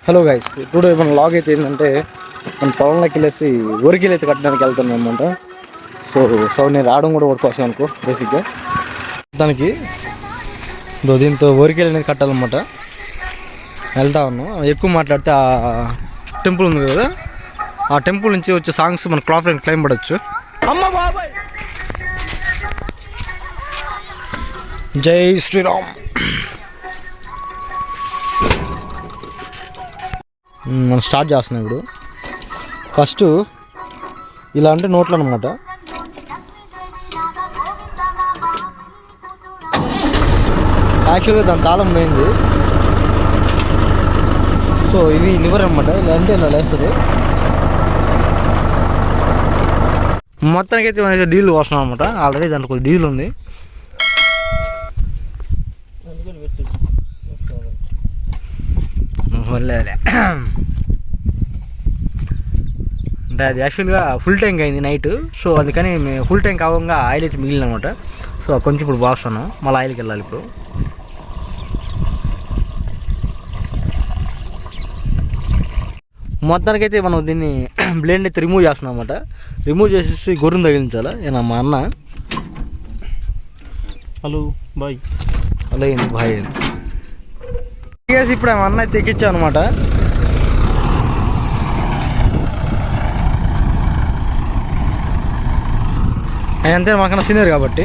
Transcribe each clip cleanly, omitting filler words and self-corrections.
Hello guys, ఇప్పుడు మన log అయితే ఏంటంటే మన పొలంలోకి వెళ్ళేసి వరికిలు అయితే కట్టడానికి వెళ్తున్నాం అనమాట. సో నేను రావడం కూడా వర్క్ కోసం అనుకో బేసిక్గా దానికి దీంతో వరికిలు అనేది కట్టాలన్నమాట. వెళ్తా ఉన్నాం. ఎక్కువ మాట్లాడితే ఆ టెంపుల్ ఉంది కదా, ఆ టెంపుల్ నుంచి వచ్చే సాంగ్స్ మన క్లాత్ అండ్ క్లైమ్ పడవచ్చు. అమ్మ బాబాయ్, జై శ్రీరామ్. మనం స్టార్ట్ చేస్తున్నాం ఇప్పుడు. ఫస్ట్ ఇలా అంటే నోట్లు అనమాట. యాక్చువల్గా దాని తాళం పోయింది. సో ఇవి లివర్ అనమాట. ఇలా అంటే ఇలా లేస్తుంది. మొత్తానికి అయితే మనం డీజిల్ పోస్తున్నాం అనమాట. ఆల్రెడీ దాంట్లో కొద్ది డీజిల్ ఉంది. అంటే అది యాక్చువల్గా ఫుల్ ట్యాంక్ అయింది నైట్. సో అందుకని మేము ఫుల్ ట్యాంక్ అవ్వగా ఆయిల్ అయితే మిగిలినమాట. సో కొంచెం ఇప్పుడు బాగున్నాను, మళ్ళీ ఆయిల్కి వెళ్ళాలి ఇప్పుడు. మొత్తానికైతే మనం దీన్ని బ్లేండ్ అయితే రిమూవ్ చేస్తున్నాం అన్నమాట. రిమూవ్ చేసేసి గొర్రెను తగిలించాలా. ఏనా మా అన్న హలో బాయ్ అలా అయింది బాయ్ అయింది. ఇప్పుడు మా అన్న అయితే ఎక్కించాం అనమాట. ఆయన అంతే మాకన్నా సీనియర్ కాబట్టి.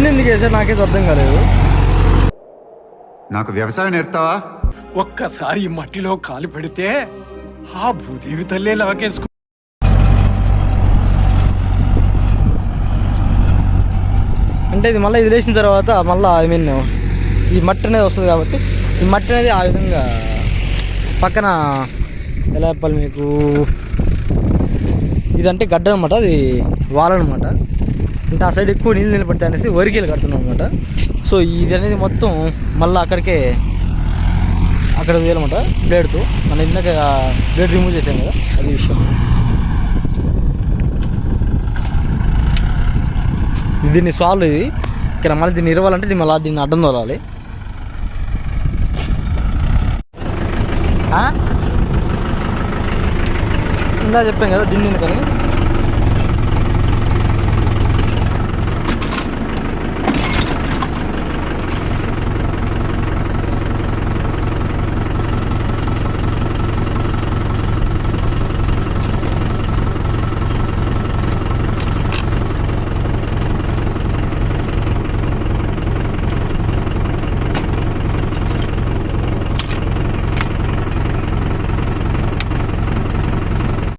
ఎందుకు వేసాడు నాకైతే అర్థం కాలేదు. నాకు వ్యవసాయం నేర్పుతావా? ఒక్కసారి ఈ మట్టిలో కాలు పెడితే ఆ భూదేవి తల్లే లాగేసుకు. అంటే ఇది మళ్ళీ ఇది వేసిన తర్వాత మళ్ళీ ఐ మీన్ ఈ మట్టి అనేది వస్తుంది కాబట్టి ఈ మట్టి అనేది ఆ విధంగా పక్కన ఎలా చెప్పాలి మీకు, ఇదంటే గడ్డ అనమాట. అది వాలనమాట. అంటే ఆ సైడ్ ఎక్కువ నీళ్ళు నిలబడతాయి అనేసి వరికేలు కడుతున్నాం అనమాట. సో ఇది అనేది మొత్తం మళ్ళీ అక్కడికే అక్కడ వేయాలన్నమాట బ్లేడ్తో. మనం ఇందాక బ్లేడ్ రిమూవ్ చేసాం కదా, అది విషయం. దీన్ని సాల్వ్ ఇది ఇక్కడ మళ్ళీ దీన్ని ఇరవాలంటే దీన్ని అడ్డం తోలాలి. ఇందా చెప్పాం కదా దీన్ని ఎందుకని.